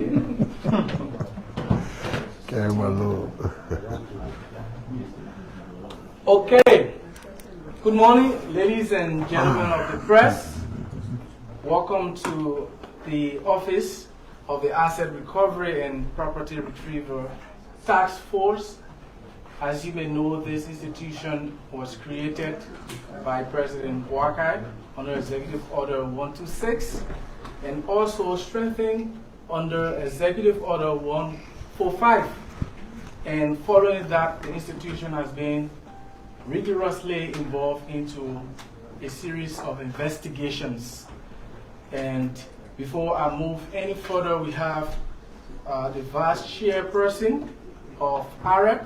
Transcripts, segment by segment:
Okay, my Lord. Okay. Good morning, ladies and gentlemen of the press. Welcome to the Office of the Asset Recovery and Property Retrieval Task Force. As you may know, this institution was created by President Boakai under Executive Order 126 and also strengthened under Executive Order 145. And following that, the institution has been rigorously involved into a series of investigations. And before I move any further, we have the Vice Chairperson of AREP,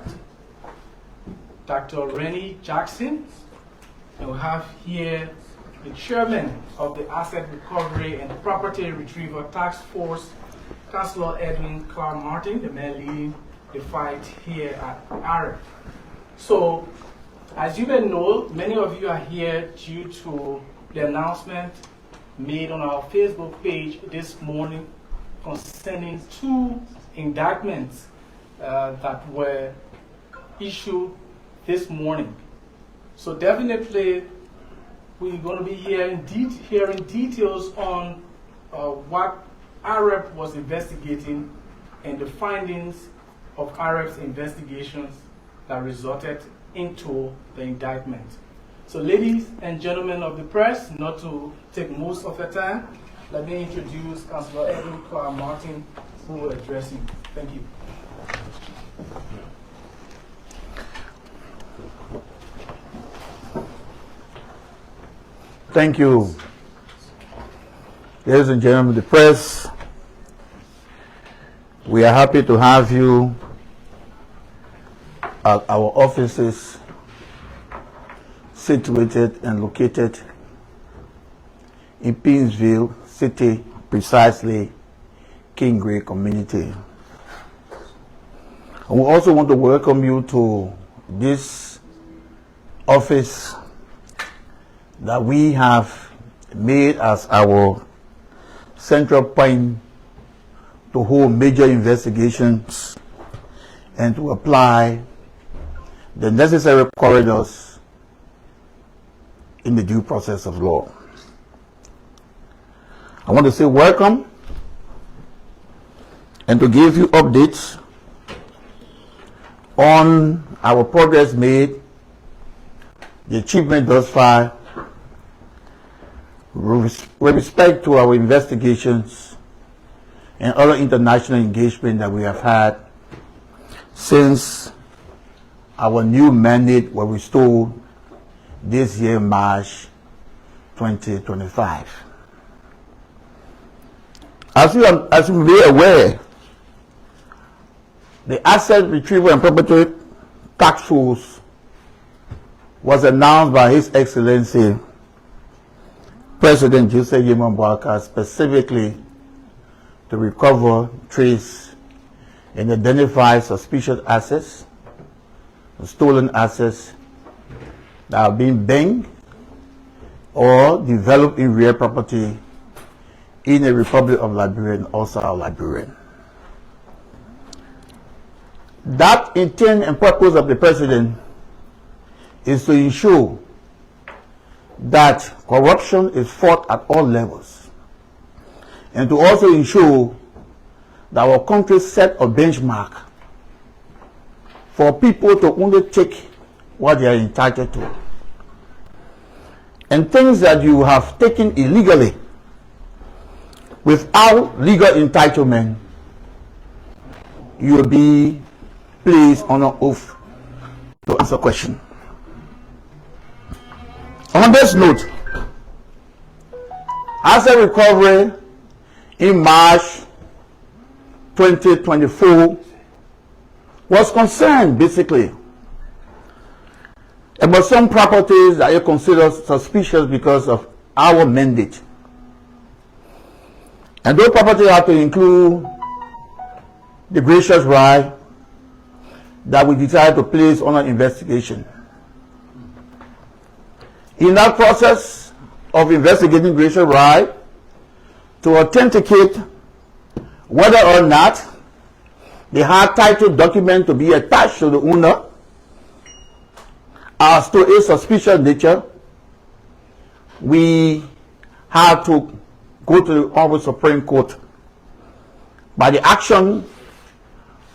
Dr. Rennie Jackson, and we have here the Chairman of the Asset Recovery and Property Retrieval Task Force, Councillor Edwin Clark Martin, the man leading the fight here at AREP. So, as you may know, many of you are here due to the announcement made on our Facebook page this morning concerning 2 indictments that were issued this morning. So definitely we're going to be hearing details on what AREP was investigating and the findings of AREP's investigations that resulted into the indictment. So ladies and gentlemen of the press, not to take most of the time, let me introduce Councillor Edwin Clark Martin, who will address you. Thank you. Thank you. Ladies and gentlemen of the press, we are happy to have you at our offices situated and located in Pinsville City, precisely Kingray community. And we also want to welcome you to this office that we have made as our central point to hold major investigations and to apply the necessary corridors in the due process of law. I want to say welcome and to give you updates on our progress made, the achievement thus far, with respect to our investigations and other international engagement that we have had since our new mandate was restored this year, March 2025. As you may be aware, the Asset Retrieval and Property Task Force was announced by His Excellency President Joseph Yemen Boakai specifically to recover, trace, and identify suspicious assets, stolen assets that are being banked or developed in real property in the Republic of Liberia and also our Liberian. That intent and purpose of the President is to ensure that corruption is fought at all levels and to also ensure that our country set a benchmark for people to only take what they are entitled to. And things that you have taken illegally without legal entitlement, you will be placed on an oath to answer question. On this note, asset recovery in March 2024 was concerned basically about some properties that you consider suspicious because of our mandate. And those properties have to include the gracious right that we decided to place under investigation. In that process of investigating gracious right, to authenticate whether or not the hard title document to be attached to the owner as to a suspicious nature, we had to go to the Honorable Supreme Court by the action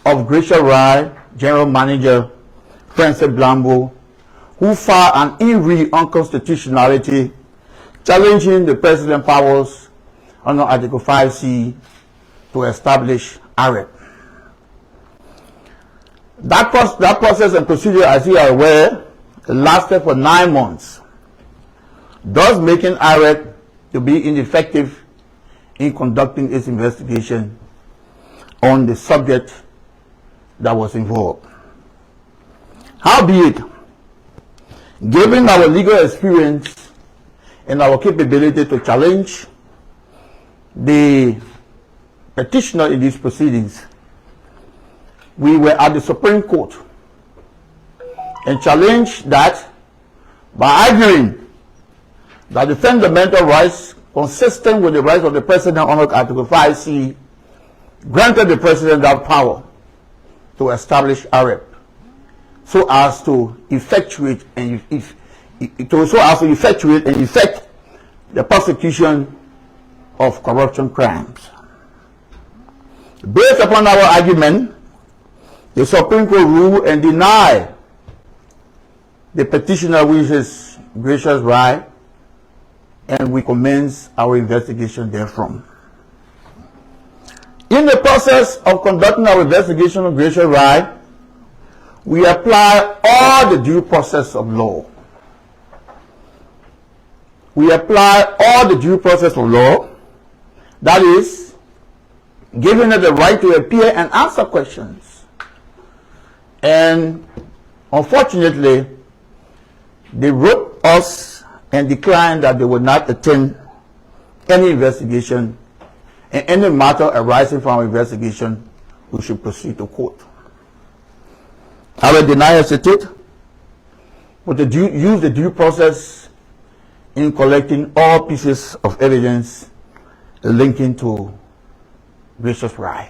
of Gracia Rai, General Manager Francis Blambo, who filed an in-re unconstitutionality challenging the President's powers under Article 5C to establish AREP. That process and procedure, as you are aware, lasted for 9 months, thus making AREP to be ineffective in conducting its investigation on the subject that was involved. Howbeit, given our legal experience and our capability to challenge the petitioner in these proceedings, we were at the Supreme Court and challenged that by arguing that the fundamental rights consistent with the rights of the President under Article 5C granted the President that power to establish AREP so as to effectuate and effect the prosecution of corruption crimes. Based upon our argument, the Supreme Court ruled and denied the petitioner, which is Gracious Rai, and we commence our investigation therefrom. In the process of conducting our investigation of Gracious Rai, we apply all the due process of law. We apply all the due process of law, that is, giving her the right to appear and answer questions. And unfortunately, they wrote us and declined that they would not attend any investigation, and any matter arising from our investigation, we should proceed to court. I will deny hesitate, but to use the due process in collecting all pieces of evidence linking to Gracious Rai.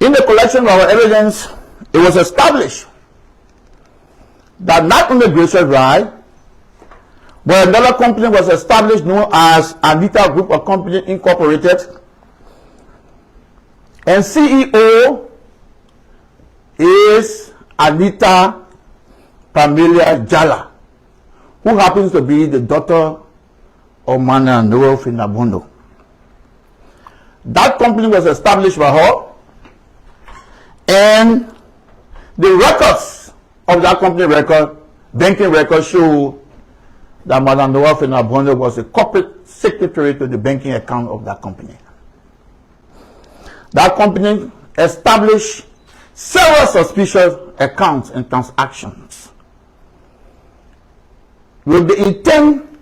In the collection of our evidence, it was established that not only Gracious Rai, but another company was established known as Anita Group of Company Incorporated, and CEO is Anita Pamela Jala, who happens to be the daughter of Mana Noel Finabondo. That company was established by her, and the records of that company banking records show that Madam Noel Finabondo was a corporate secretary to the banking account of that company. That company established several suspicious accounts and transactions with the intent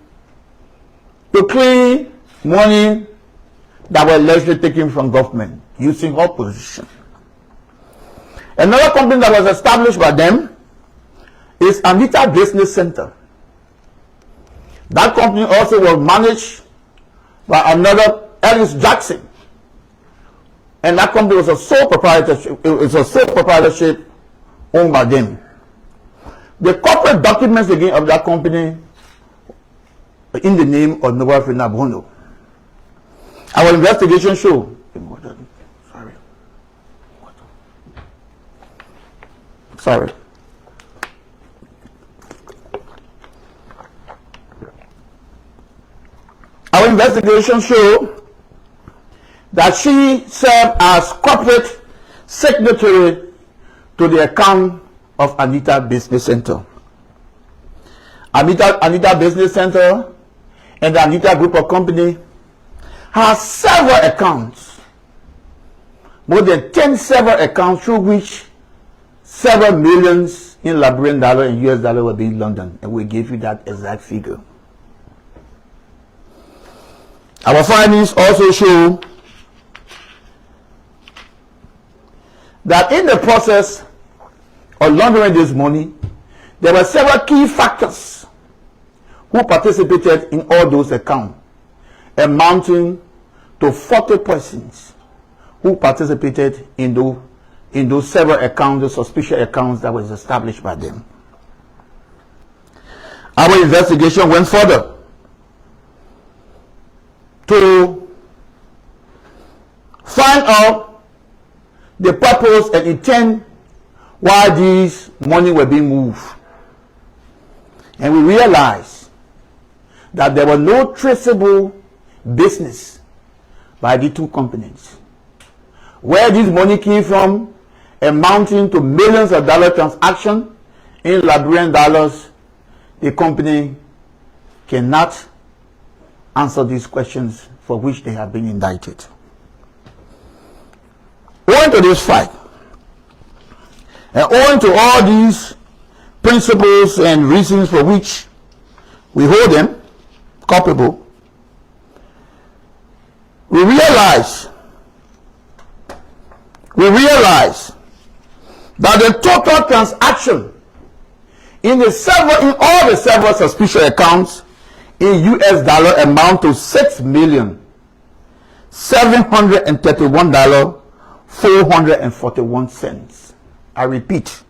to clean money that were allegedly taken from government using her position. Another company that was established by them is Anita Business Center. That company also was managed by another Ellis Jackson, and that company was a sole proprietorship. It was a sole proprietorship owned by them. The corporate documents again of that company in the name of Noel Finabondo. Our investigation showed. Sorry. Our investigation showed that she served as corporate secretary to the account of Anita Business Center. Anita Business Center and the Anita Group of Company has several accounts, more than 10 several accounts through which several millions in Liberian dollar and US dollar will be in London, and we give you that exact figure. Our findings also show that in the process of laundering this money, there were several key factors who participated in all those accounts, amounting to to 40 persons who participated in those several accounts, those suspicious accounts that was established by them. Our investigation went further to find out the purpose and intent why these money were being moved. And we realized that there was no traceable business by the two companies. Where this money came from, amounting to millions of dollar transaction in Liberian dollars, the company cannot answer these questions for which they have been indicted. Owing to this fact, and owing to all these principles and reasons for which we hold them culpable, we realize that the total transaction in all the several suspicious accounts in US dollar amount to $6,731.441. I repeat,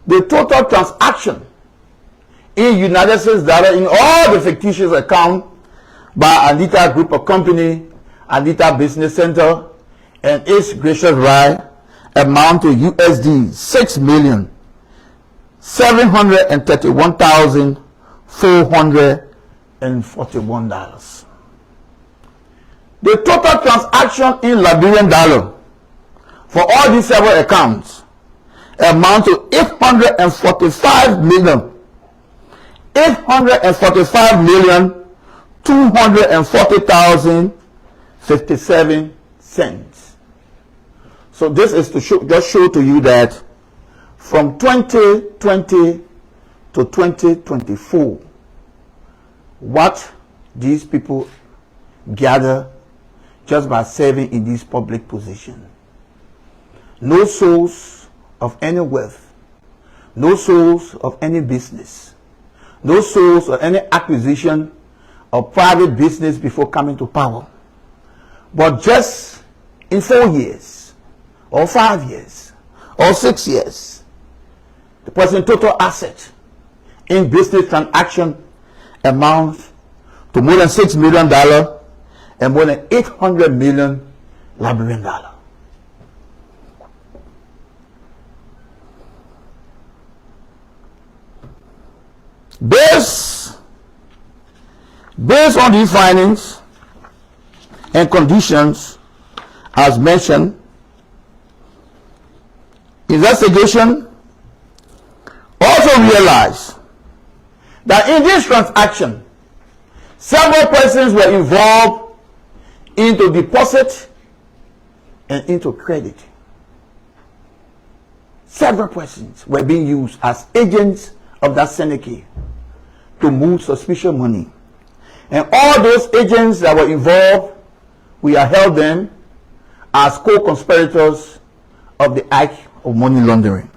the total transaction in United States dollar in all the fictitious accounts by Anita Group of Company, Anita Business Center, and its gracious right amount to USD $6,731,441. The total transaction in Liberian dollar for all these several accounts amount to $845,240,057. So this is to just show to you that from 2020 to 2024, what these people gather just by serving in this public position. No source of any wealth, no source of any business, no source of any acquisition of private business before coming to power. But just in 4 years, or 5 years, or 6 years, the person's total asset in business transaction amounts to more than $6 million and more than 800 million Liberian dollars. Based on these findings and conditions as mentioned, investigation also realized that in this transaction, several persons were involved into deposit and into credit. Several persons were being used as agents of that syndicate to move suspicious money. And all those agents that were involved, we have held them as co-conspirators of the act of money laundering.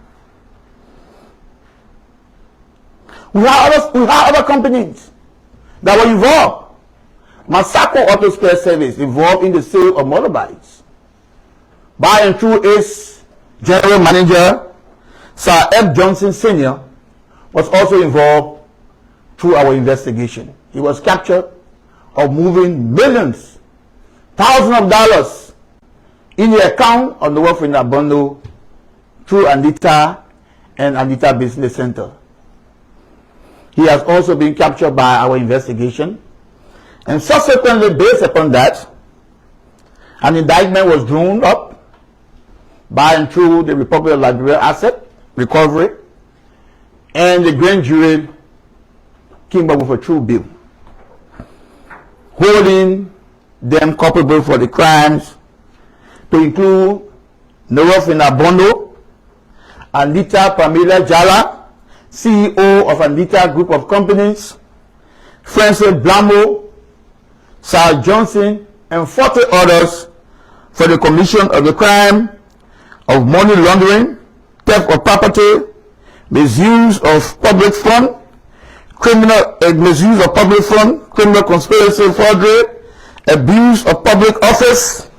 We have other companies that were involved. Masako Auto Spare Service involved in the sale of motorbikes. By and through its general manager, Sir F. Johnson Sr., was also involved through our investigation. He was captured of moving millions, thousands of dollars in the account of the wealth in Abondo through Anita and Anita Business Center. He has also been captured by our investigation, and subsequently, based upon that, an indictment was drawn up by and through the Republic of Liberia Asset Recovery, and the grand jury came up with a true bill holding them culpable for the crimes to include Norofina Bondo, Anita Pamela Jala, CEO of Anita Group of Companies, Francis Blambo, Sir Johnson, and 40 others for the commission of the crime of money laundering, theft of property, misuse of public fund, criminal conspiracy, forgery, abuse of public office,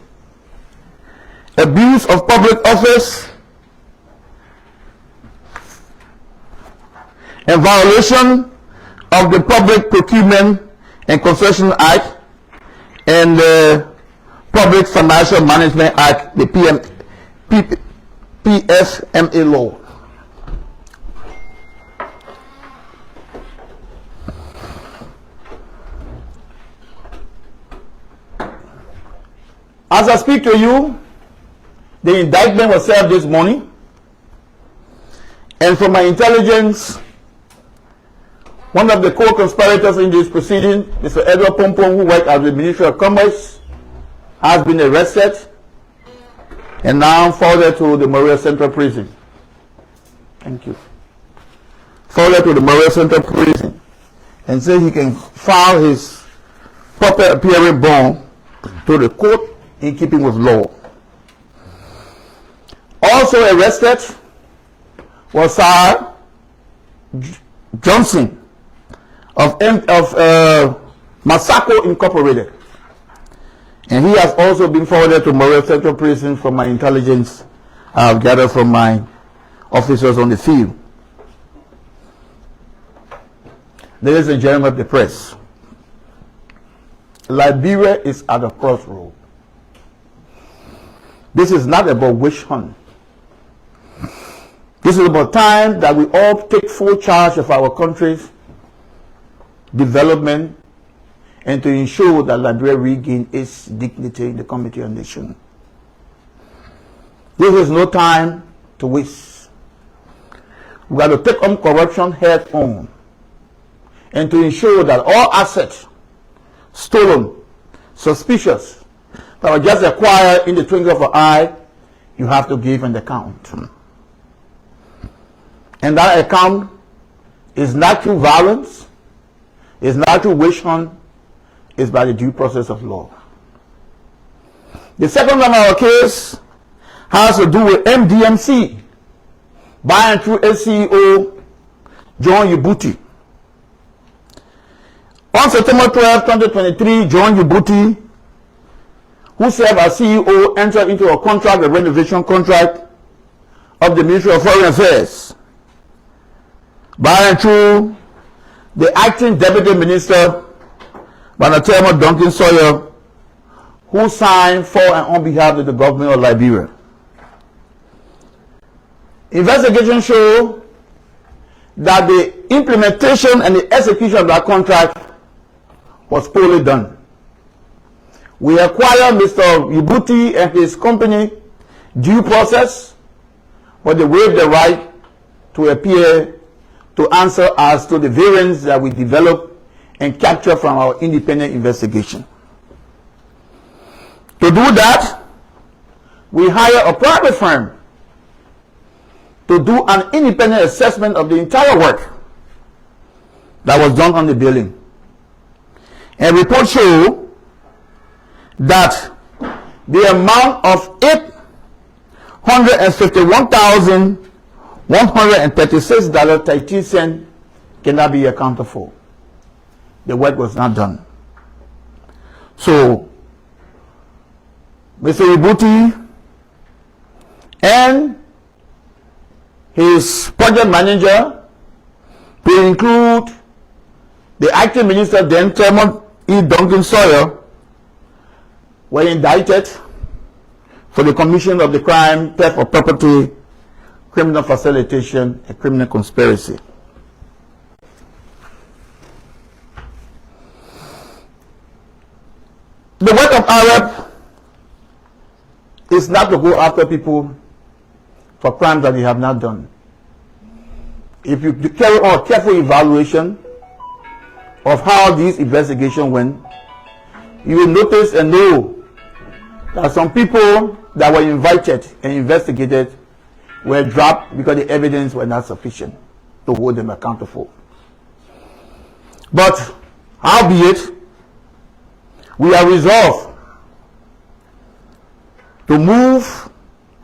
abuse of public office, and violation of the Public Procurement and Concession Act and the Public Financial Management Act, the PFMA law. As I speak to you, the indictment was served this morning, and from my intelligence, one of the co-conspirators in this proceeding, Mr. Edward Pompom, who worked at the Ministry of Commerce, has been arrested and now forwarded to the Monrovia Central Prison. Thank you. Forwarded to the Monrovia Central Prison and said he can file his proper appearing bond to the court in keeping with law. Also arrested was Sir Johnson of Masako Incorporated, and he has also been forwarded to Monrovia Central Prison from my intelligence I have gathered from my officers on the field. Ladies and gentlemen of the press, Liberia is at a crossroad. This is not about witch hunt. This is about time that we all take full charge of our country's development and to ensure that Liberia regain its dignity in the community of nations. This is no time to waste. We got to take on corruption head on and to ensure that all assets stolen, suspicious, that were just acquired in the twinkling of an eye, you have to give an account. And that account is not through violence, is not through witch hunt, is by the due process of law. The second one of our case has to do with MDMC, by and through SCEO John Ubuti. On September 12, 2023, John Ubuti, who served as CEO, entered into a contract, a renovation contract of the Ministry of Foreign Affairs, by and through the acting Deputy Minister, Banatema Duncan Sawyer, who signed for and on behalf of the government of Liberia. Investigation show that the implementation and the execution of that contract was poorly done. We acquired Mr. Ubuti and his company due process, but they waived the right to appear to answer as to the variance that we developed and captured from our independent investigation. To do that, we hired a private firm to do an independent assessment of the entire work that was done on the building. And reports show that the amount of $851,136.30 cannot be accounted for. The work was not done. So, Mr. Ubuti and his project manager, to include the acting minister then, Chairman E. Duncan Sawyer, were indicted for the commission of the crime, theft of property, criminal facilitation, and criminal conspiracy. The work of Arab is not to go after people for crimes that they have not done. If you carry on a careful evaluation of how these investigations went, you will notice and know that some people that were invited and investigated were dropped because the evidence was not sufficient to hold them accountable. But howbeit, we are resolved to move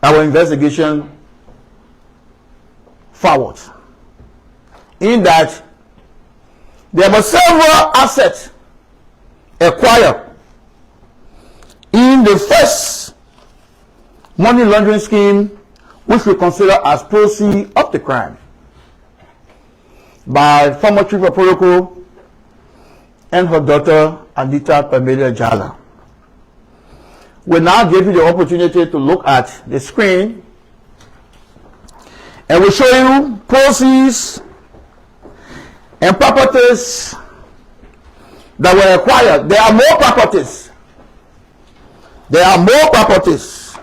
our investigation forward, in that there were several assets acquired in the first money laundering scheme, which we consider as proceeds of the crime, by former Chief of Protocol and her daughter, Anita Pamela Jala. We now give you the opportunity to look at the screen, and we'll show you proceeds and properties that were acquired. There are more properties. There are more properties.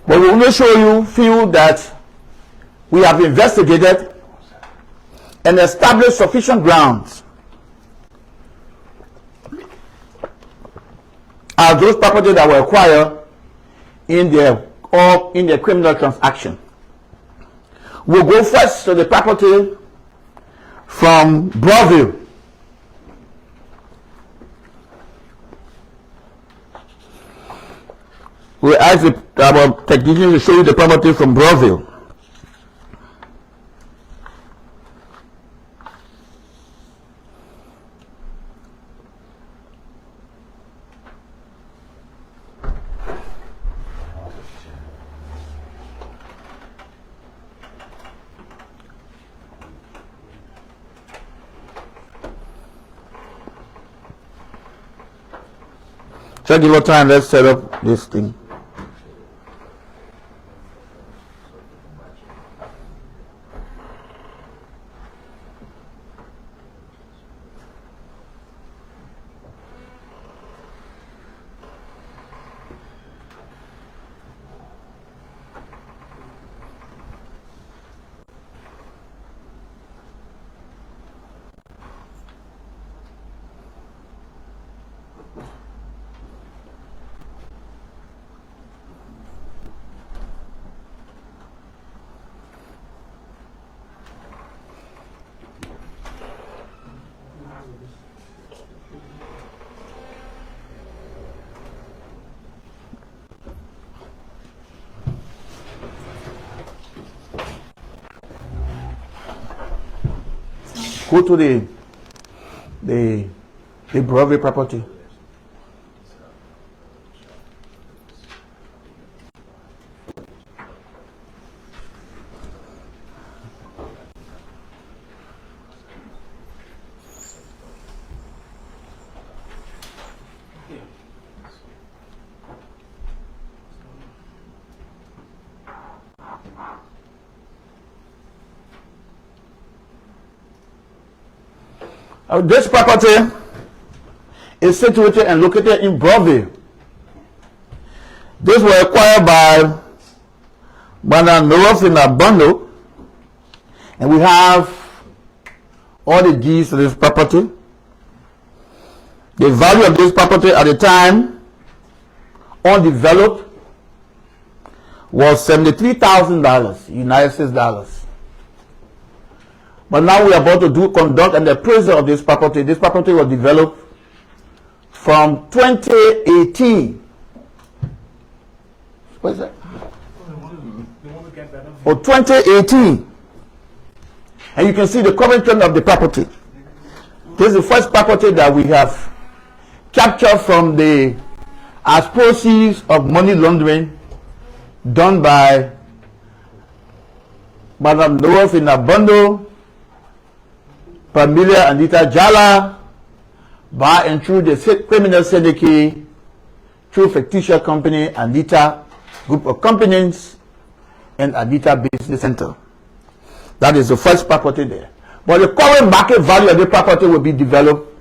But we will show you few that we have investigated and established sufficient grounds as those properties that were acquired in their criminal transaction. We'll go first to the property from Browville. We ask our technician to show you the property from Browville. Check your time, let's set up this thing. Go to the Browville property. This property is situated and located in Browville. This was acquired by Monrovia Unplugged, and we have all the deeds to this property. The value of this property at the time, undeveloped, was $73,000 United States dollars. But now we are about to conduct an appraisal of this property. This property was developed from 2018. What is that? Or 2018. And you can see the current trend of the property. This is the first property that we have captured from as proceeds of money laundering done by Madam North in Abando, Pamela Anita Jala, by and through the criminal syndicate, through fictitious company, Anita Group of Companies, and Anita Business Center. That is the first property there. But the current market value of the property will be developed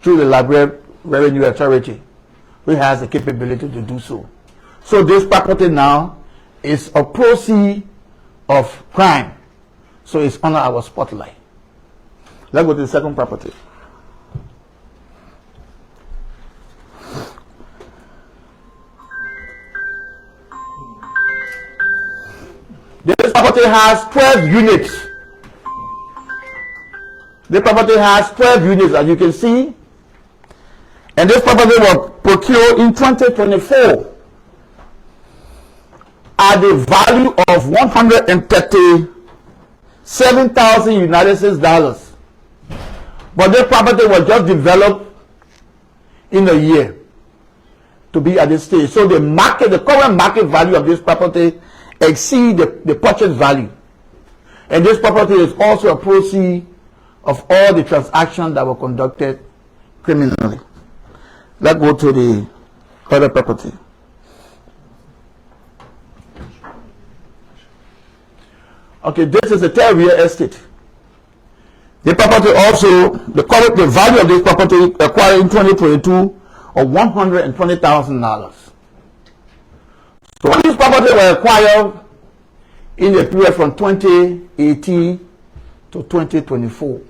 through the Liberian Revenue Authority, which has the capability to do so. So this property now is a proceed of crime. So it's under our spotlight. Let's go to the second property. This property has 12 units. The property has 12 units, as you can see. And this property was procured in 2024 at the value of $137,000 United States dollars. But this property was just developed in a year. to be at this stage. So the current market value of this property exceed the purchase value. And this property is also a proceed of all the transactions that were conducted criminally. Let's go to the other property. Okay, this is the third real estate. The property also, the value of this property acquired in 2022 of $120,000. So all these properties were acquired in the period from 2018 to 2024.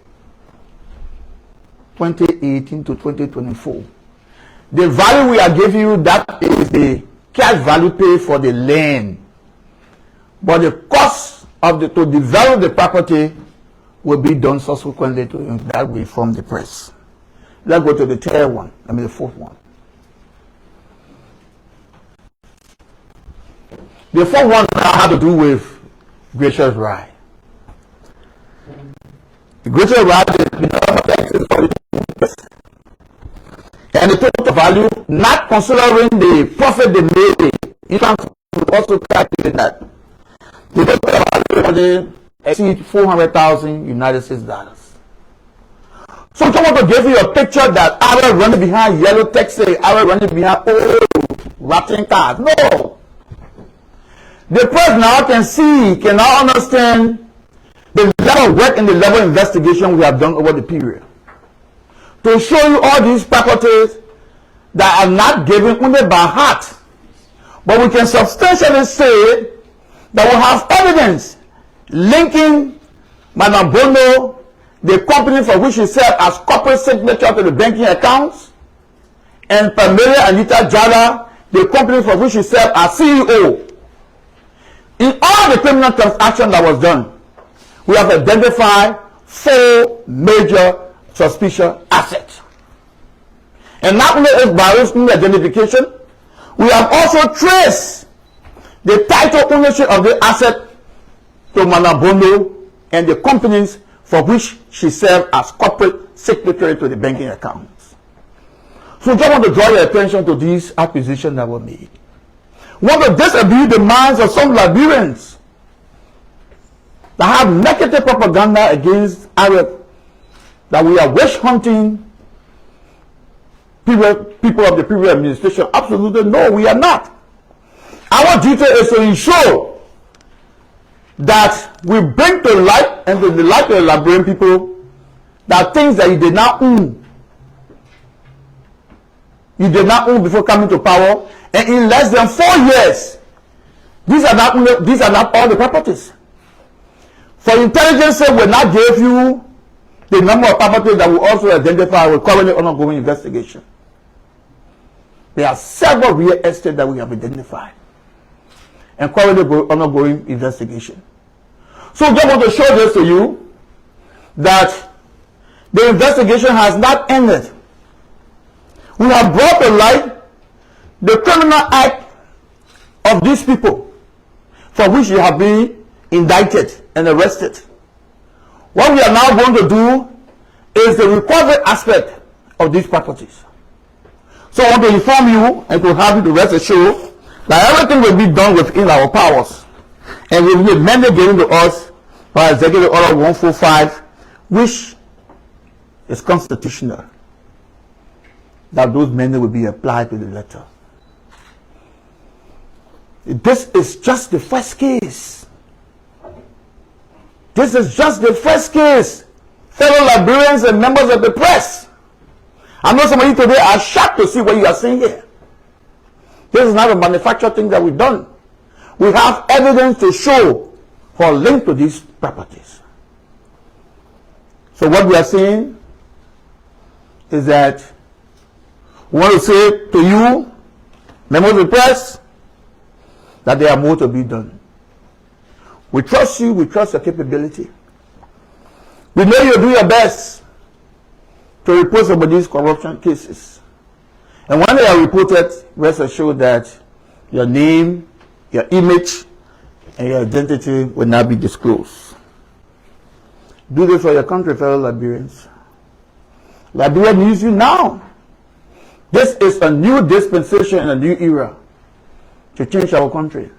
2018 to 2024. The value we are giving you, that is the cash value paid for the land. But the cost of to develop the property will be done subsequently to that way from the press. Let's go to the the fourth one. The fourth one had to do with Gracious Ride. The Gracious Ride is and the total value, not considering the profit they made, in fact, we also calculate that the total value exceed 400,000 United States dollars. So I want to give you a picture that I will running behind yellow taxi, I will running behind old rotten cars. No. The press now can now understand the level of work and the level of investigation we have done over the period. To show you all these properties that are not given only by heart, but we can substantially say that we have evidence linking Madam Bono, the company for which she served as corporate signature to the banking accounts, and Pamela Anita Jala, the company for which she served as CEO. In all the criminal transactions that was done, we have identified 4 major suspicious assets. And not only is by identification, we have also traced the title ownership of the asset to Madam Bono and the companies for which she served as corporate secretary to the banking accounts. So I just want to draw your attention to these acquisitions that were made. We want to disabuse the minds of some Liberians that have negative propaganda against Arab, that we are witch hunting people of the previous administration. Absolutely no, we are not. Our duty is to ensure that we bring to light and to the light of the Liberian people that things that you did not own before coming to power, and in less than 4 years, these are not all the properties. For intelligence sake, we not gave you the number of properties that we also identify with currently ongoing investigation. There are several real estate that we have identified and currently ongoing investigation. So I just want to show this to you that the investigation has not ended. We have brought to light the criminal act of these people for which they have been indicted and arrested. What we are now going to do is the recovery aspect of these properties. So I want to inform you and to have you to rest assured that everything will be done within our powers and will be amended given to us by Executive Order 145, which is constitutional, that those amendments will be applied to the letter. This is just the first case. This is just the first case. Fellow Liberians and members of the press, I know some of you today are shocked to see what you are seeing here. This is not a manufactured thing that we've done. We have evidence to show for a link to these properties. So what we are saying is that we want to say to you, members of the press, that there are more to be done. We trust you, we trust your capability. We know you'll do your best to report some of these corruption cases. And when they are reported, rest assured that your name, your image, and your identity will not be disclosed. Do this for your country, fellow Liberians. Liberia needs you now. This is a new dispensation and a new era to change our country.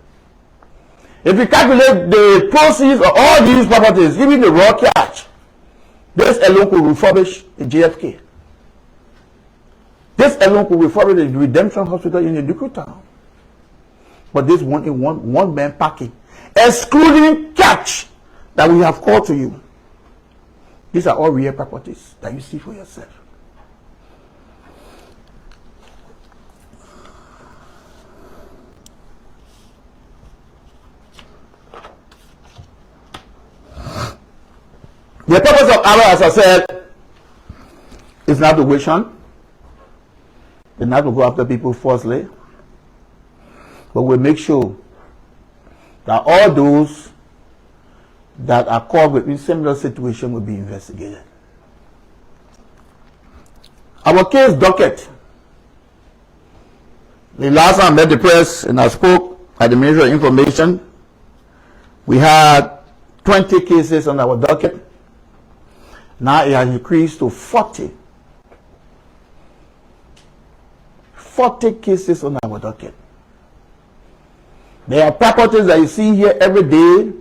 If you calculate the proceeds of all these properties, even the raw cash, this alone could refurbish the JFK. This alone could refurbish the Redemption Hospital in the Duku Town. But this one man packing, excluding cash that we have called to you. These are all real properties that you see for yourself. The purpose of Allah, as I said, is not to wish on, is not to go after people falsely, but we make sure that all those that are caught within similar situation will be investigated. Our case docket. The last time I met the press and I spoke at the Ministry of Information, we had 20 cases on our docket. Now it has increased to 40. 40 cases on our docket. There are properties that you see here every day,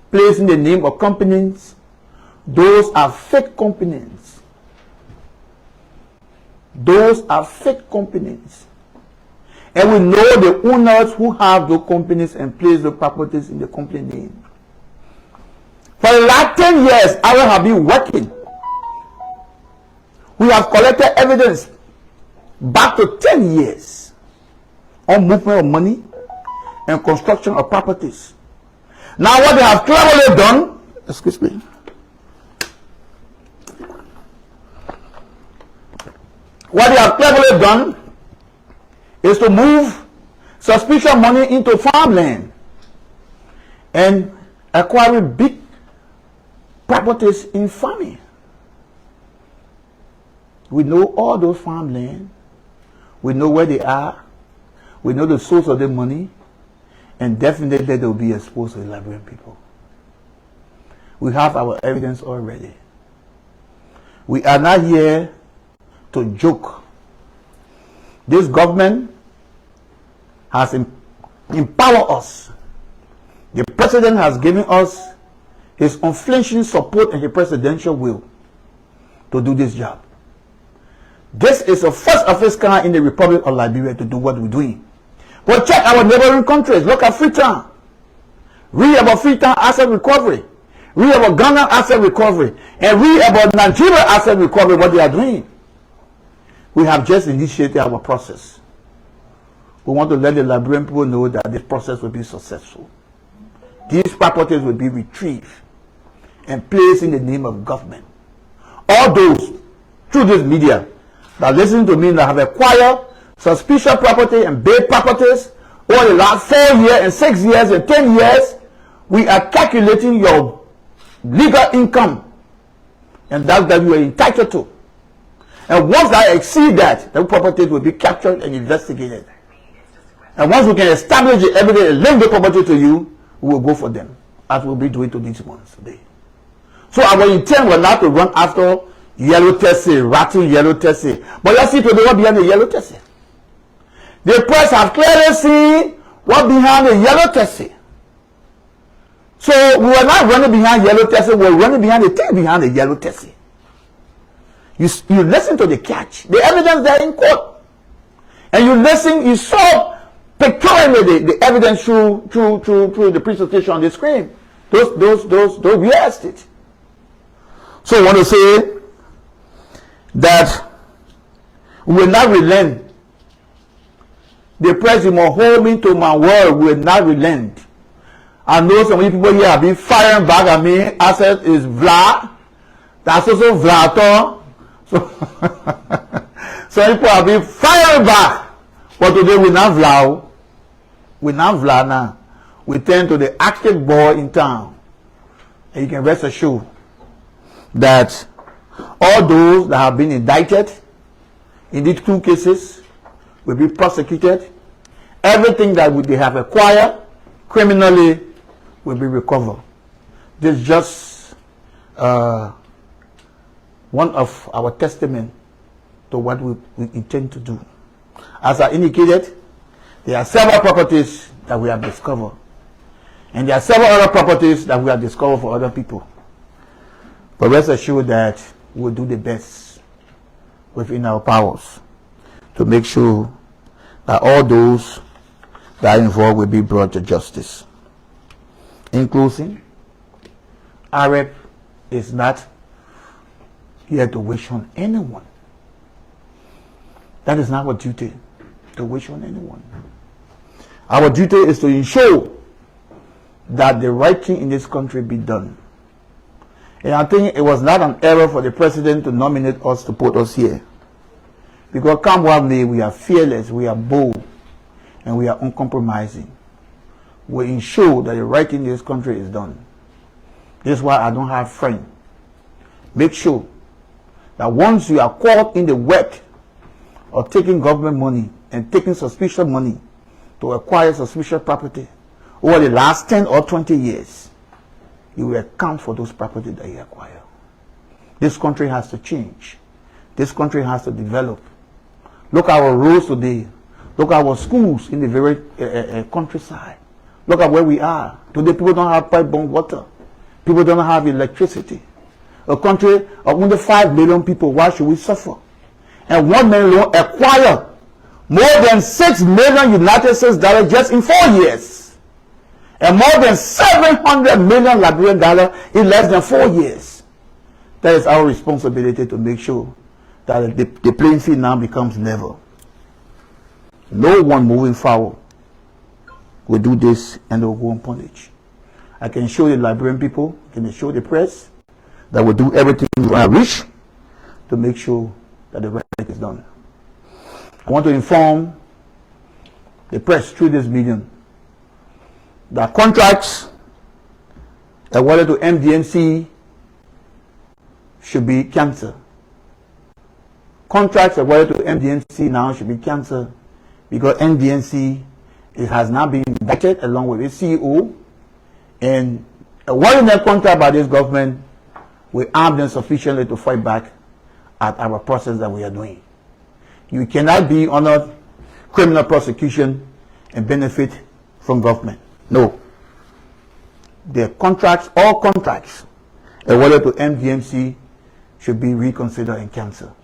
placed in the name of companies. Those are fake companies. Those are fake companies. And we know the owners who have those companies and place the properties in the company name. For the last 10 years, I have been working. We have collected evidence back to 10 years on movement of money and construction of properties. Now what they have cleverly done, excuse me, what they have cleverly done is to move suspicious money into farmland and acquiring big properties in farming. We know all those farmland. We know where they are. We know the source of the money. And definitely they will be exposed to the Liberian people. We have our evidence already. We are not here to joke. This government has empowered us. The president has given us his unflinching support and his presidential will to do this job. This is the first of its kind in the Republic of Liberia to do what we're doing. But check our neighboring countries. Look at Freetown. Read about Freetown asset recovery. Read about Ghana asset recovery. And read about Nigeria asset recovery, what they are doing. We have just initiated our process. We want to let the Liberian people know that this process will be successful. These properties will be retrieved and placed in the name of government. All those through this media that listen to me that have acquired suspicious property and bad properties over the last 4 years and 6 years and 10 years, we are calculating your legal income and that you are entitled to. And once I exceed that, the properties will be captured and investigated. And once we can establish the evidence and link the property to you, we will go for them, as we'll be doing to these ones today. So our intent was not to run after yellow tessie, ratting yellow tessie. But let's see today what behind the yellow tessie. The press have clearly seen what behind the yellow tessie. So we were not running behind yellow tessie, we were running behind the thing behind the yellow tessie. You listen to the catch, the evidence there in court. And you listen, you saw pictorially the evidence through the presentation on the screen. Those realized it. So I want to say that we will not relent. The president hold me to my word, we will not relent. I know some people here have been firing back at me. I said it's Vlad. That's also Vlad. So some people have been firing back. But today we're not Vlad. We're not Vlad now. We turn to the active boy in town. And you can rest assured that all those that have been indicted in these 2 cases will be prosecuted. Everything that they have acquired criminally will be recovered. This is just one of our testimony to what we intend to do. As I indicated, there are several properties that we have discovered. And there are several other properties that we have discovered for other people. But rest assured that we'll do the best within our powers to make sure that all those that are involved will be brought to justice. In closing, AREP is not here to wish on anyone. That is not our duty, to wish on anyone. Our duty is to ensure that the right thing in this country be done. And I think it was not an error for the president to nominate us, to put us here. Because come what may, we are fearless, we are bold, and we are uncompromising. We ensure that the right thing in this country is done. This is why I don't have friends. Make sure that once you are caught in the web of taking government money and taking suspicious money to acquire suspicious property over the last 10 or 20 years, you will account for those properties that you acquire. This country has to change. This country has to develop. Look at our roads today. Look at our schools in the very countryside. Look at where we are. Today people don't have pipe-borne water. People don't have electricity. A country of under 5 million people, why should we suffer? And 1 million acquire more than 6 million United States dollars just in 4 years. And more than 700 million Liberian dollars in less than 4 years. That is our responsibility to make sure that the playing field now becomes level. No one moving forward will do this and they will go unpunished. I can show the Liberian people, I can show the press, that will do everything I wish to make sure that the right is done. I want to inform the press through this medium that contracts awarded to MDMC should be cancelled. Contracts awarded to MDMC now should be cancelled because MDMC has now been indicted along with its CEO, and awarding that contract by this government will arm them sufficiently to fight back at our process that we are doing. You cannot be under criminal prosecution and benefit from government. No. The contracts, all contracts awarded to MDMC should be reconsidered and cancelled.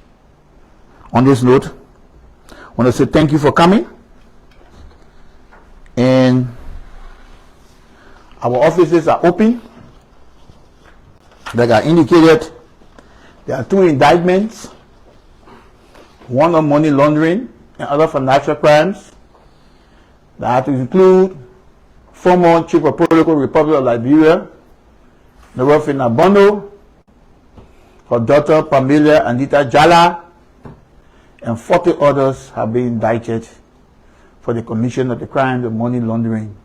On this note, I want to say thank you for coming. And our offices are open. Like I indicated, there are 2 indictments, one on money laundering and other financial crimes that have to include former Chief of Protocol Republic of Liberia, Norofina Bondo, her daughter Pamela Anita Jala, and 40 others have been indicted for the commission of the crimes of money laundering,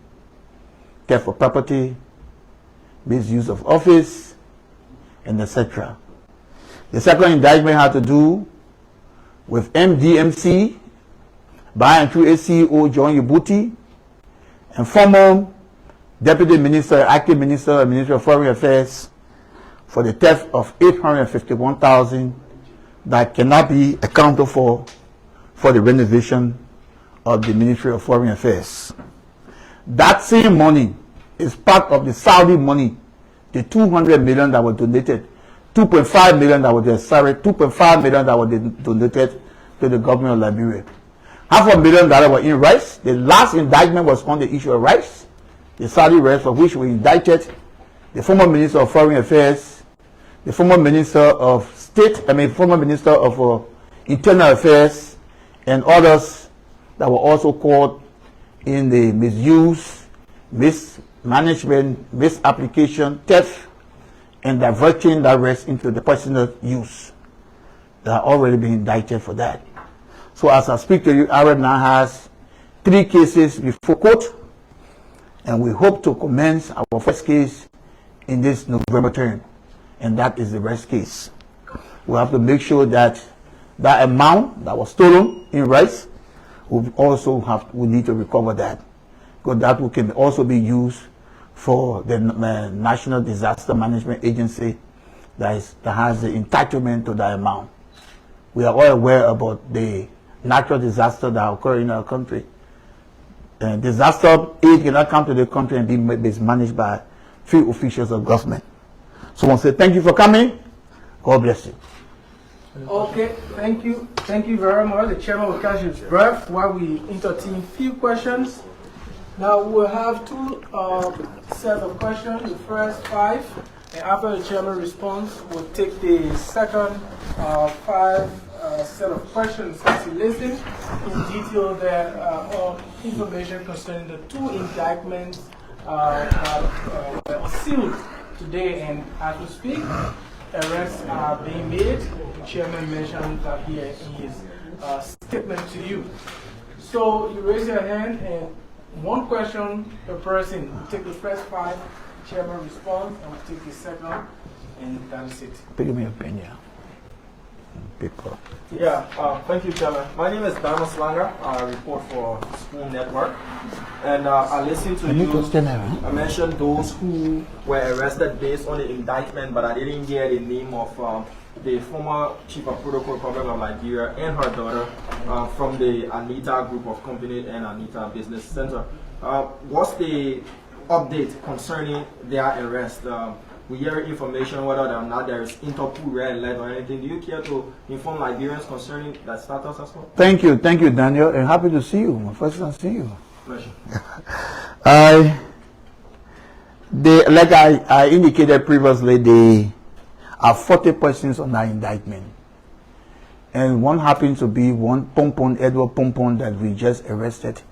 theft of property, misuse of office, and etc. The second indictment had to do with MDMC by and through its CEO John Yabuti and former Deputy Minister, Acting Minister, and Minister of Foreign Affairs for the theft of $851,000 that cannot be accounted for the renovation of the Ministry of Foreign Affairs. That same money is part of the Saudi money, the 200 million that were donated, 2.5 million that were sorry, 2.5 million that were donated to the government of Liberia. $500,000 were in rice. The last indictment was on the issue of rice, the Saudi rice, for which we indicted the former Minister of Foreign Affairs, the former Minister of former Minister of Internal Affairs, and others that were also caught in the misuse, mismanagement, misapplication, theft, and diverting that rest into the personal use. They have already been indicted for that. So as I speak to you, AREP now has 3 cases before court, and we hope to commence our first case in this November term, and that is the rest case. We have to make sure that that amount that was stolen in rice, we need to recover that, because that can also be used for the National Disaster Management Agency that has the entitlement to that amount. We are all aware about the natural disaster that occur in our country. Disaster aid cannot come to the country and be managed by few officials of government. So I want to say thank you for coming. God bless you. Okay, thank you. Thank you very much. The chairman will catch his breath while we entertain few questions. Now we'll have two sets of questions, the first 5, and after the chairman responds, we'll take the second 5 set of questions as you listen in detail there on information concerning the 2 indictments that were sealed today, and as we speak, arrests are being made. The chairman mentioned that here in his statement to you. So you raise your hand and 1 question per person. We'll take the first 5, the chairman responds, and we'll take the second, and that is it. Pick me up in here. People. Yeah, thank you, Chairman. My name is Dana Slanger. I report for Spoon Network. And I listened to you. I mentioned those who were arrested based on the indictment, but I didn't hear the name of the former Chief of Protocol Republic of Liberia and her daughter from the Anita Group of Company and Anita Business Center. What's the update concerning their arrest? We hear information whether or not there is Interpol red alert or anything. Do you care to inform Liberians concerning that status as well? Thank you, Daniel, and happy to see you. My first time seeing you. Pleasure. Like I indicated previously, there are 40 persons on that indictment, and one happens to be one Edward Pompon that we just arrested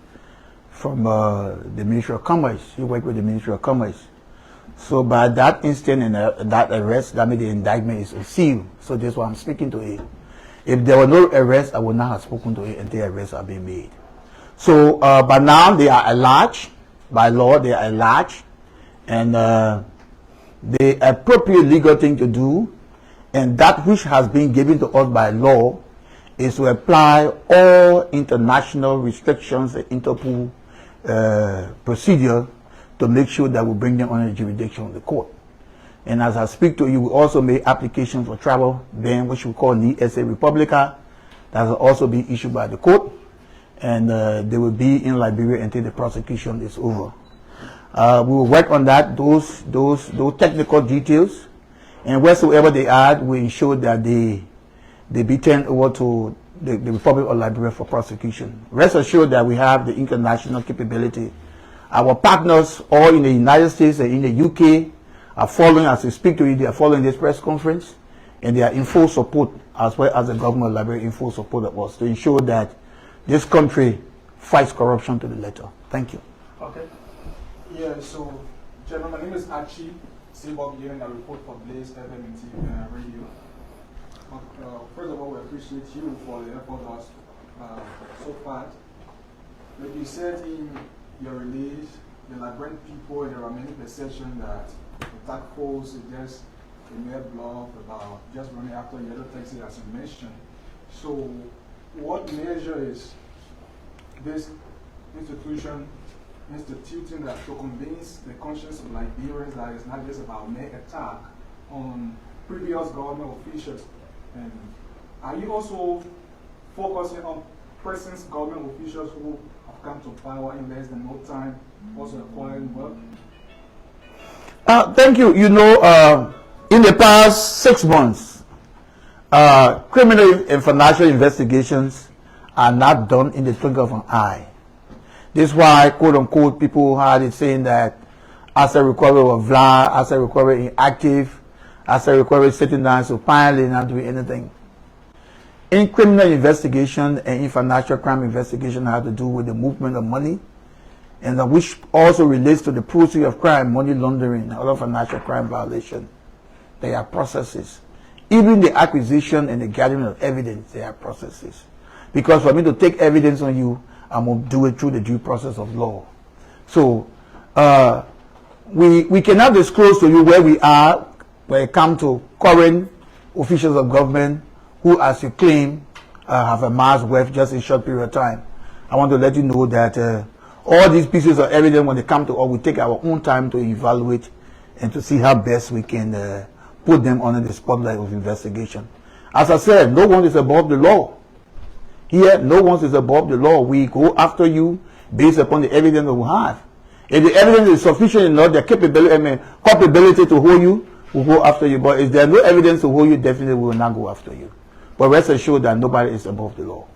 from the Ministry of Commerce. He worked with the Ministry of Commerce. So by that instant and that arrest, that means the indictment is sealed. So that's why I'm speaking to it. If there were no arrest, I would not have spoken to it until arrests are being made. So but now they are at large. By law, they are at large. And the appropriate legal thing to do, and that which has been given to us by law, is to apply all international restrictions and Interpol procedure to make sure that we bring them under the jurisdiction of the court. And as I speak to you, we also made applications for travel ban, which we call NESA Republica, that will also be issued by the court, and they will be in Liberia until the prosecution is over. We will work on that, those technical details, and wheresoever they are, we ensure that they be turned over to the Republic of Liberia for prosecution. Rest assured that we have the international capability. Our partners, all in the United States and in the UK, are following, as we speak to you, they are following this press conference, and they are in full support, as well as the government of Liberia in full support of us, to ensure that this country fights corruption to the letter. Thank you. Okay. Yeah, so, Chairman, my name is Archie Sebok here, and I report for Blaze FM and TV Radio. First of all, we appreciate you for the effort of us so far. Like you said in your release, the Liberian people, there are many perceptions that the task force is just a mere bluff about just running after yellow taxi, as you mentioned. So, what measure is this institution instituting that to convince the conscience of Liberians that it's not just about mere attack on previous government officials? And are you also focusing on present government officials who have come to power in less than no time, also acquiring wealth? Thank you. You know, in the past 6 months, criminal and financial investigations are not done in the twinkle of an eye. This is why, quote unquote, people had it saying that asset recovery was blind, asset recovery inactive, asset recovery sitting down supinely, not doing anything. In criminal investigation and in financial crime investigation have to do with the movement of money, and which also relates to the proceeds of crime, money laundering, and other financial crime violation. There are processes. Even the acquisition and the gathering of evidence, there are processes. Because for me to take evidence on you, I'm going to do it through the due process of law. So we cannot disclose to you where we are when it comes to current officials of government who, as you claim, have amassed wealth just in a short period of time. I want to let you know that all these pieces of evidence, when they come to us, we take our own time to evaluate and to see how best we can put them under the spotlight of investigation. As I said, no one is above the law. Here, no one is above the law. We go after you based upon the evidence that we have. If the evidence is sufficient enough, the culpability to hold you, will go after you. But if there's no evidence to hold you, definitely we will not go after you. But rest assured that nobody is above the law.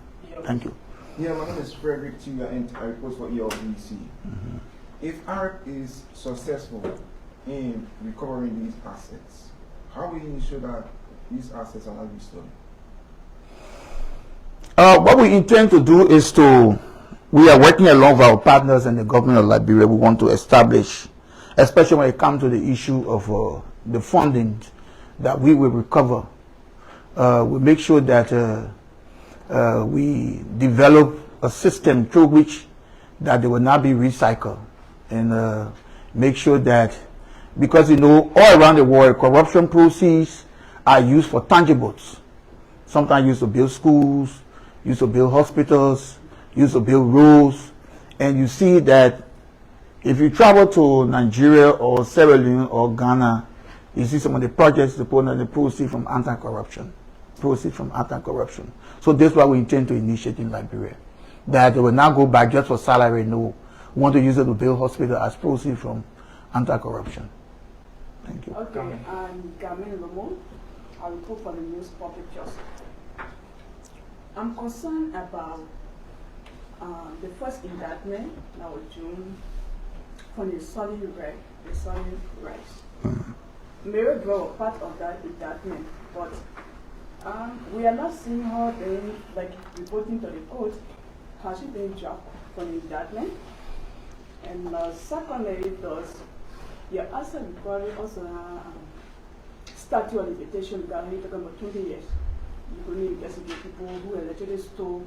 Thank you. Yeah, my name is Frederick Tuga, and I report for ELBC. If ARC is successful in recovering these assets, how will you ensure that these assets are not restored? What we intend to do is we are working along with our partners and the government of Liberia. We want to establish, especially when it comes to the issue of the funding that we will recover. We make sure that we develop a system through which that they will not be recycled, and make sure that, because all around the world corruption proceeds are used for tangibles, sometimes used to build schools, used to build hospitals, used to build roads. And you see that if you travel to Nigeria or Sierra Leone or Ghana, you see some of the projects they put on the proceeds from anti-corruption. So that's why we intend to initiate in Liberia. That they will not go back just for salary. No, we want to use it to build hospital as proceeds from anti-corruption. Thank you. Okay, I'm Gamin Lomo. I report for the News Public Justice. I'm concerned about the first indictment that was June from the solid rights. Mary Brown was part of that indictment, but we are not seeing her being reporting to the court. Has she been dropped from the indictment? And secondly, does your asset recovery also statute of limitation regarding talking about 20 years? You could investigate people who allegedly stole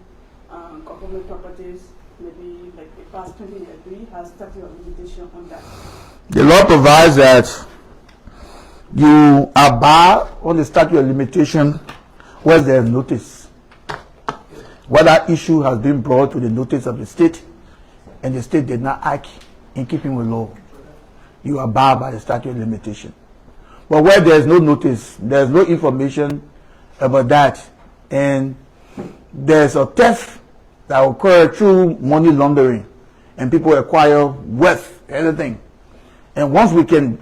government properties, maybe the past 20 years. Do you have statute of limitation on that? The law provides that you are barred on the statute of limitation where there is notice. Whether issue has been brought to the notice of the state and the state did not act in keeping with law, you are barred by the statute of limitation. But where there is no notice, there is no information about that, and there's a theft that occurs through money laundering, and people acquire wealth, everything. And once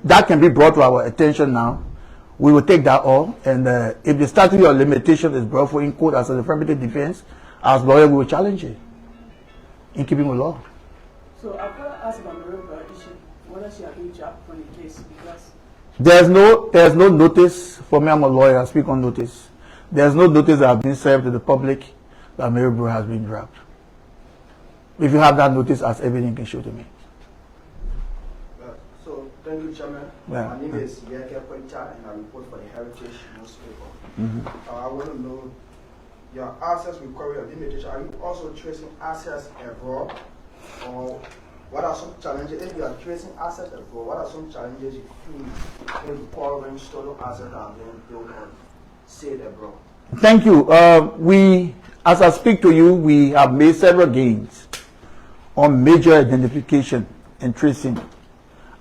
that can be brought to our attention now, we will take that off, and if the statute of limitation is brought for in court as an affirmative defense, as lawyer we will challenge it in keeping with law. So I've got to ask about the Liberia issue, whether she has been dropped from the case, because there's no notice for me. I'm a lawyer. I speak on notice. There's no notice that has been served to the public that Mary Brew has been dropped. If you have that notice as evidence, you can show to me. So, thank you, Chairman. My name is Yeke Pointa, and I report for the Heritage newspaper. I want to know your assets recovery or limitation. Are you also tracing assets abroad? Or what are some challenges? If you are tracing assets abroad, what are some challenges you feel in recovering stolen assets that are being built on, say, abroad? Thank you. As I speak to you, we have made several gains on major identification and tracing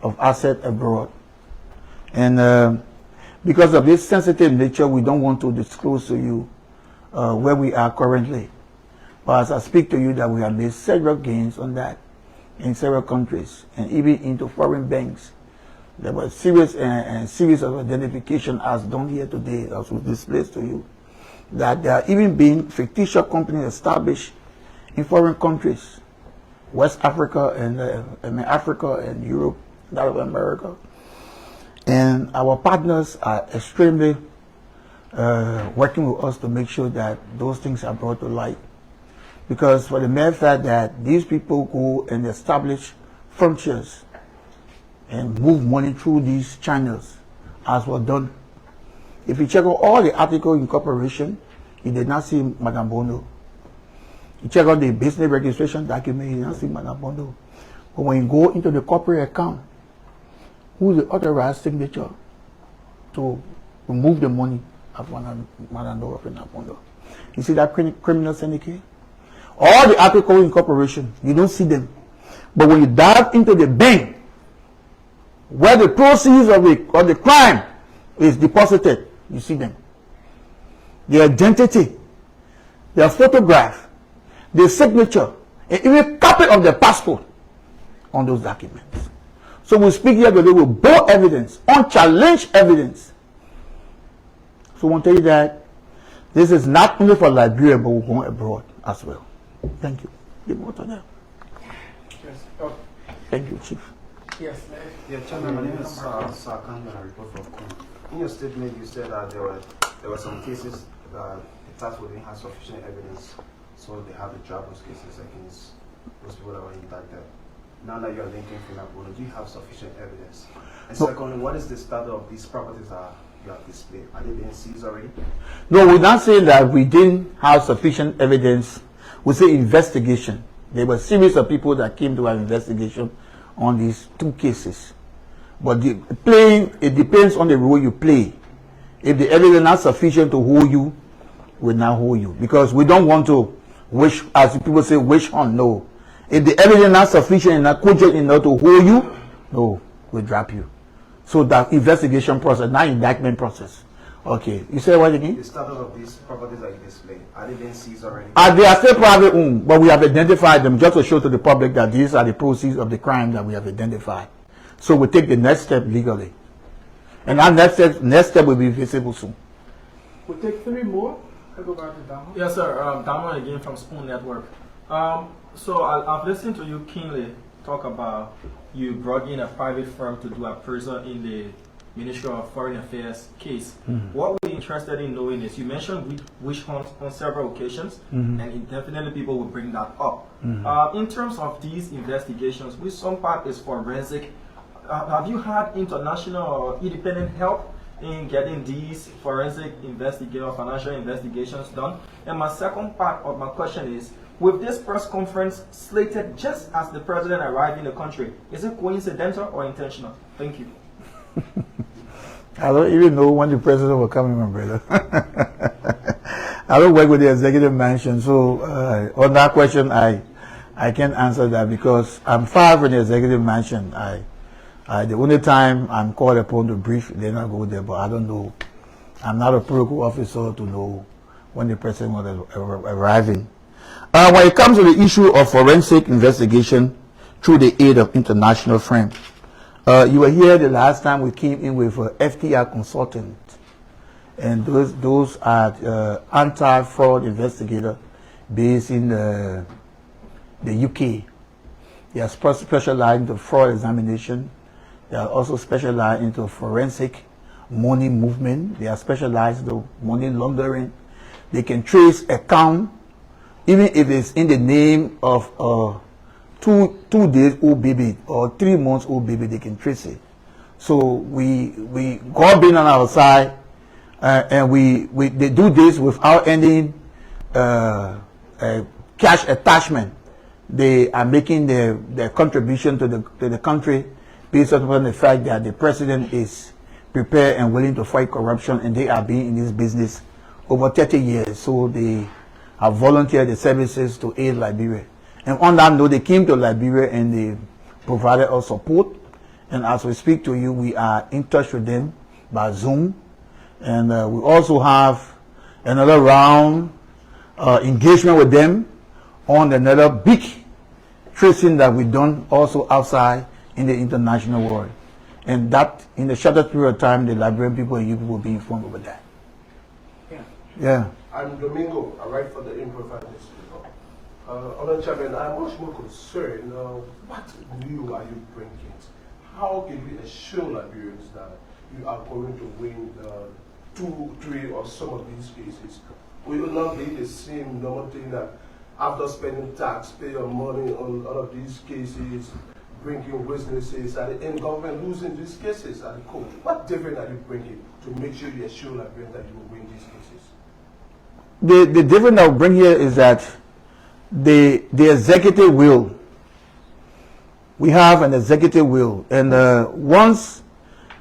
of assets abroad. And because of this sensitive nature, we don't want to disclose to you where we are currently. But as I speak to you, that we have made several gains on that in several countries, and even into foreign banks. There was series of identification as done here today, as we display to you, that there are even been fictitious companies established in foreign countries, West Africa and Africa and Europe, South America. And our partners are extremely working with us to make sure that those things are brought to light. Because for the mere fact that these people go and establish frontiers and move money through these channels, as was done. If you check out all the articles in corporation, you did not see Madame Bono. You check out the business registration document, you did not see Madame Bono. But when you go into the corporate account, who is the authorized signature to move the money of Madame Bono? You see that criminal syndicate? All the articles in corporation, you don't see them. But when you dive into the bank, where the proceeds of the crime is deposited, you see them. their identity, their photograph, their signature, and even a copy of their passport on those documents. So we speak here today with bold evidence, unchallenged evidence. So I want to tell you that this is not only for Liberia, but we're going abroad as well. Thank you. Give more to them. Yes. Oh, Thank you, Chief. yes. Yeah, Chairman, my name is Sarkan, and I report from Kun. In your statement, you said that there were some cases that the task force didn't have sufficient evidence, so they have to drop those cases against those people that were indicted. Now that you are linking fingerprint, do you have sufficient evidence? And secondly, what is the status of these properties that you have displayed? Are they being seized already? No, we're not saying that we didn't have sufficient evidence. We say investigation. There were a series of people that came to our investigation on these two cases. But the playing, it depends on the role you play. If the evidence is not sufficient to hold you, we'll not hold you. Because we don't want to wish, as people say, wish on. No. If the evidence is not sufficient and not cogent enough to hold you, no, we'll drop you. So that investigation process, not indictment process. Okay. You say what again? The status of these properties that you displayed, are they being seized already? They are still private owned, but we have identified them just to show to the public that these are the proceeds of the crime that we have identified. So we take the next step legally. And our next step will be visible soon. We'll take 3 more. I'll go back to Damo. Yes, sir. Damo again from Spoon Network. So I've listened to you keenly talk about you brought in a private firm to do appraisal in the Ministry of Foreign Affairs case. What we're interested in knowing is you mentioned witch hunt on several occasions, and definitely people will bring that up. In terms of these investigations, which some part is forensic, have you had international or independent help in getting these forensic financial investigations done? And my second part of my question is, with this press conference slated just as the president arrived in the country, is it coincidental or intentional? Thank you. I don't even know when the president will come in, my brother. I don't work with the executive mansion, so on that question, I can't answer that because I'm far from the executive mansion. The only time I'm called upon to brief, they not go there, but I don't know. I'm not a protocol officer to know when the president was arriving. When it comes to the issue of forensic investigation through the aid of international firms, you were here the last time we came in with FTR consultant, and those are anti-fraud investigator based in the UK. They are specialized into fraud examination. They are also specialized into forensic money movement. They are specialized in money laundering. They can trace account, even if it's in the name of 2 days old baby or 3 months old baby, they can trace it. So we God being on our side, and they do this without any cash attachment. They are making their contribution to the country based upon the fact that the president is prepared and willing to fight corruption, and they are being in this business over 30 years. So they have volunteered their services to aid Liberia. And on that note, they came to Liberia and they provided us support. And as we speak to you, we are in touch with them by Zoom. And we also have another round engagement with them on another big tracing that we've done also outside in the international world. And that, in the shortest period of time, the Liberian people and you people will be informed about that. Yeah. I'm Domingo. I write for the Improvised newspaper. Honourable Chairman, I'm much more concerned. What new are you bringing? How can we assure Liberians that you are going to win 2, 3, or some of these cases? We will not be the same normal thing that after spending taxpayer money on all of these cases, bringing witnesses, at the end government losing these cases at the court. What different are you bringing to make sure you assure Liberians that you will win these cases? The difference I will bring here is that the executive will. We have an executive will, and once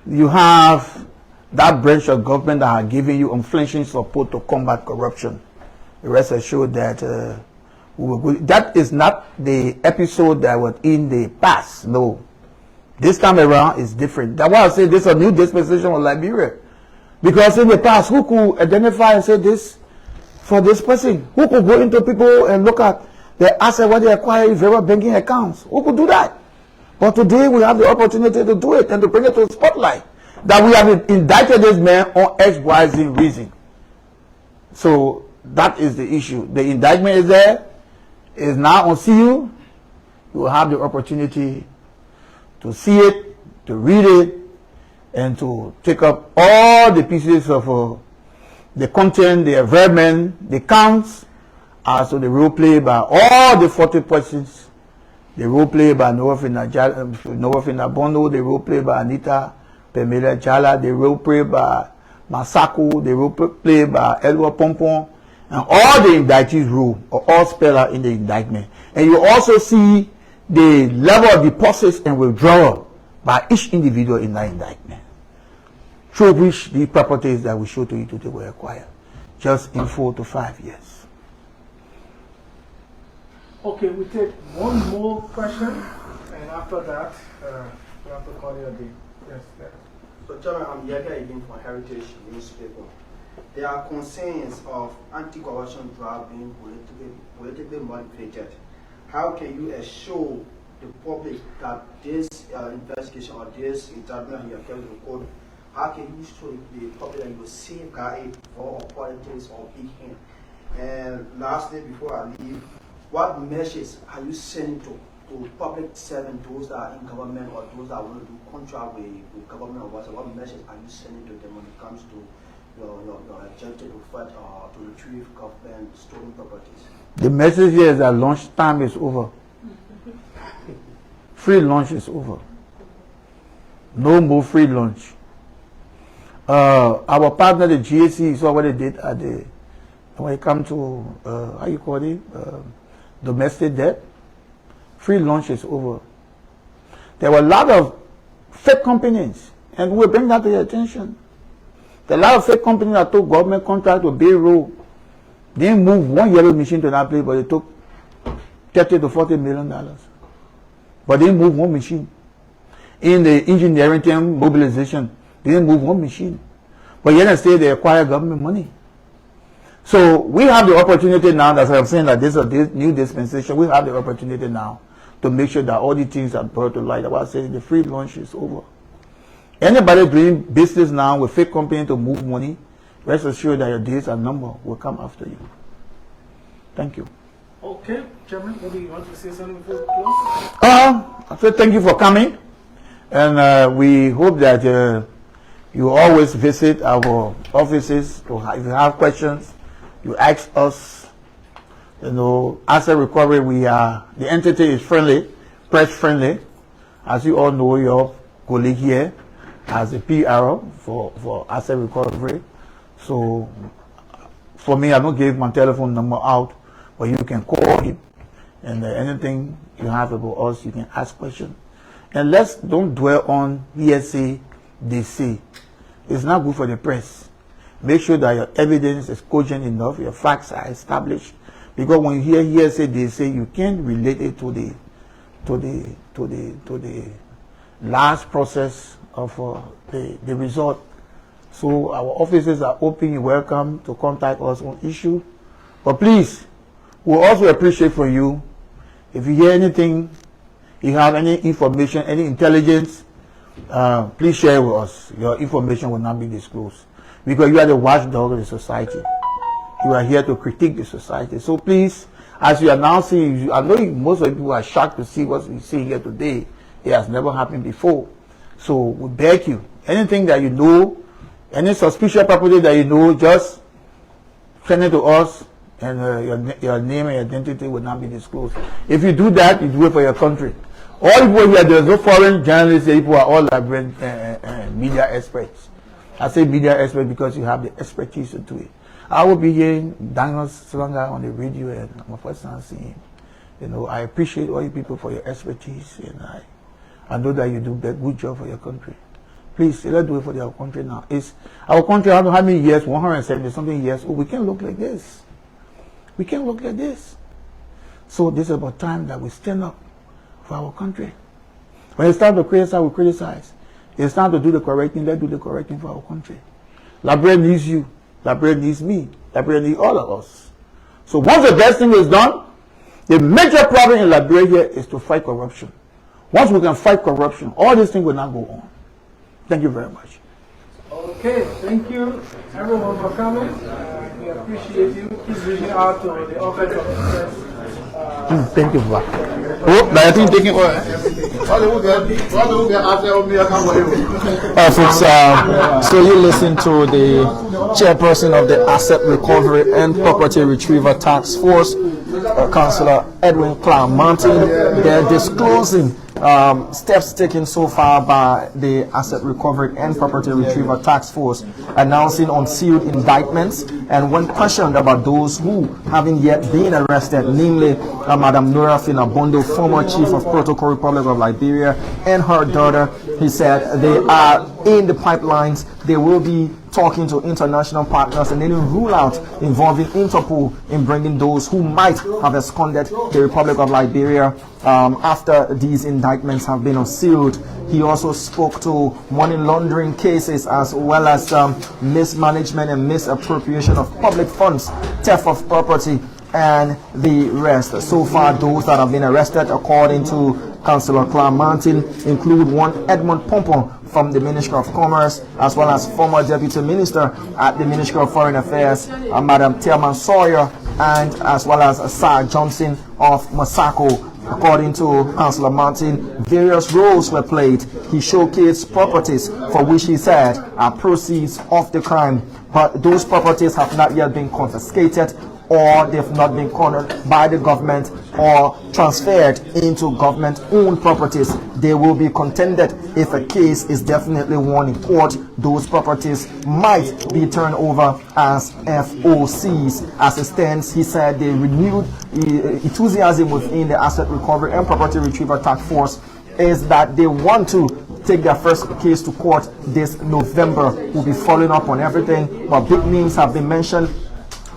you have that branch of government that are giving you unflinching support to combat corruption, rest assured that we will go. That is not the episode that was in the past. No, this time around is different. That's why I say this is a new dispensation of Liberia. Because in the past, who could identify and say this for this person? Who could go into people and look at the asset, what they acquire, if they were banking accounts? Who could do that? But today we have the opportunity to do it and to bring it to the spotlight. That we have indicted this man on X, Y, Z reason. So that is the issue. The indictment is there. It is now on seal. You will have the opportunity to see it, to read it, and to take up all the pieces of the content, the environment, the counts, as to the role play by all the 40 persons, the role play by Noah Bono, the role play by Anita Pemela Jala, the role play by Masako, the role play by Elwa Pompon, and all the indictees' rule are all spelled out in the indictment. And you also see the level of deposits and withdrawal by each individual in that indictment, through which the properties that we show to you today were acquired, just in 4 to 5 years. Okay, we take one more question, and after that, we have to call you a day. Yes, yes. So, Chairman, I'm Yaga again from Heritage newspaper. There are concerns of anti-corruption drive being politically motivated. How can you assure the public that this investigation or this indictment you are carrying to court, how can you show the public that you will safeguard it for politics or big hand? And lastly, before I leave, what messages are you sending to public servants, those that are in government or those that want to do contract with government or what message are you sending to them when it comes to your objective to fight or to retrieve government stolen properties? The message here is that lunch time is over. Free lunch is over. No more free lunch. Our partner, the GAC, saw what they did at when it comes to, how you call it, domestic debt. Free lunch is over. There were a lot of fake companies, and we bring that to your attention. There are a lot of fake companies that took government contract with Bay Road. They didn't move one yellow machine to that place, but they took $30 to $40 million. But they didn't move one machine. In the engineering team mobilization, they didn't move one machine. But yet instead they acquire government money. So we have the opportunity now, that's what I'm saying, that this is a new dispensation. We have the opportunity now to make sure that all the things are brought to light. That's why I say the free lunch is over. Anybody doing business now with fake company to move money, rest assured that your days and number will come after you. Thank you. Okay, Chairman, maybe you want to say something before we close? I say thank you for coming, and we hope that you always visit our offices. If you have questions, you ask us. You know, asset recovery, the entity is friendly, press friendly. As you all know, your colleague here has a PR for asset recovery. So for me, I don't give my telephone number out, but you can call him, and anything you have about us, you can ask questions. And don't dwell on hearsay, they say. It's not good for the press. Make sure that your evidence is cogent enough, your facts are established. Because when you hear hearsay, they say you can't relate it to the last process of the result. So our offices are open. You're welcome to contact us on issue. But please, we'll also appreciate from you if you hear anything, you have any information, any intelligence, please share with us. Your information will not be disclosed because you are the watchdog of the society. You are here to critique the society. So please, as you are now seeing, I know most of the people are shocked to see what we see here today. It has never happened before. So we beg you, anything that you know, any suspicious property that you know, just send it to us, and your name and identity will not be disclosed. If you do that, you do it for your country. All people here, there's no foreign journalists here, people are all Liberian media experts. I say media experts because you have the expertise to do it. I will be hearing Daniel Slanga on the radio, and I'm a first time seeing him. You know, I appreciate all you people for your expertise, and I know that you do a good job for your country. Please, let's do it for our country now. Our country, how many years, 170 something years, we can't look like this. We can't look like this. So this is about time that we stand up for our country. When it's time to criticize, we criticize. It's time to do the correct thing, let's do the correct thing for our country. Liberia needs you. Liberia needs me. Liberia needs all of us. So once the vesting is done, the major problem in Liberia here is to fight corruption. Once we can fight corruption, all these things will not go on. Thank you very much. Okay, thank you everyone for coming. We appreciate you. Keep reaching out to the office of the press. Thank you, Papa. Folks, so you listen to the chairperson of the Asset Recovery and Property Retrieval Task Force, Councillor Edwin Clark Martin. They're disclosing steps taken so far by the Asset Recovery and Property Retrieval Task Force, announcing unsealed indictments, and when questioned about those who haven't yet been arrested, namely Madam Nora Finabondo, former Chief of Protocol Republic of Liberia, and her daughter, he said they are in the pipelines. They will be talking to international partners and then rule out involving Interpol in bringing those who might have absconded the Republic of Liberia after these indictments have been unsealed. He also spoke to money laundering cases as well as mismanagement and misappropriation of public funds, theft of property, and the rest. So far, those that have been arrested, according to Councillor Clark Martin, include one Edmund Pompon from the Ministry of Commerce, as well as former Deputy Minister at the Ministry of Foreign Affairs, Madam Thelma Sawyer, and as well as Sir Johnson of Masako. According to Councillor Martin, various roles were played. He showcased properties for which he said are proceeds of the crime, but those properties have not yet been confiscated, or they've not been cornered by the government or transferred into government-owned properties. They will be contended if a case is definitely won in court. Those properties might be turned over as FOCs. As it stands, he said the renewed enthusiasm within the Asset Recovery and Property Retrieval Task Force is that they want to take their first case to court this November. We'll be following up on everything, but big names have been mentioned.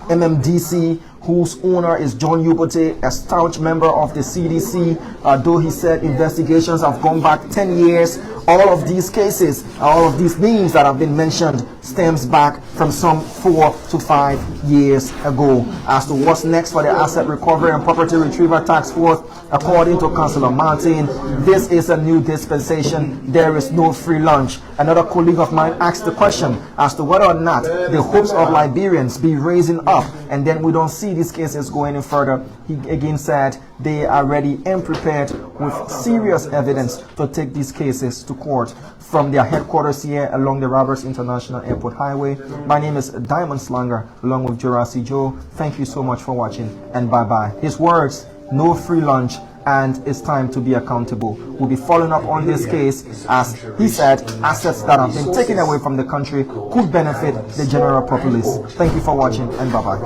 MMDC, whose owner is John Yubote, a staunch member of the CDC, though he said investigations have gone back 10 years. All of these cases, all of these names that have been mentioned stems back from some 4 to 5 years ago. As to what's next for the Asset Recovery and Property Retrieval Task Force, according to Councillor Martin, this is a new dispensation. There is no free lunch. Another colleague of mine asked the question as to whether or not the hopes of Liberians be raising up and then we don't see these cases go any further. He again said they are ready and prepared with serious evidence to take these cases to court. From their headquarters here along the Roberts International Airport Highway, my name is Diamond Slanger along with Jurassic Joe. Thank you so much for watching, and bye-bye. His words, no free lunch, and it's time to be accountable. We'll be following up on this case. As he said, assets that have been taken away from the country could benefit the general populace. Thank you for watching, and bye-bye.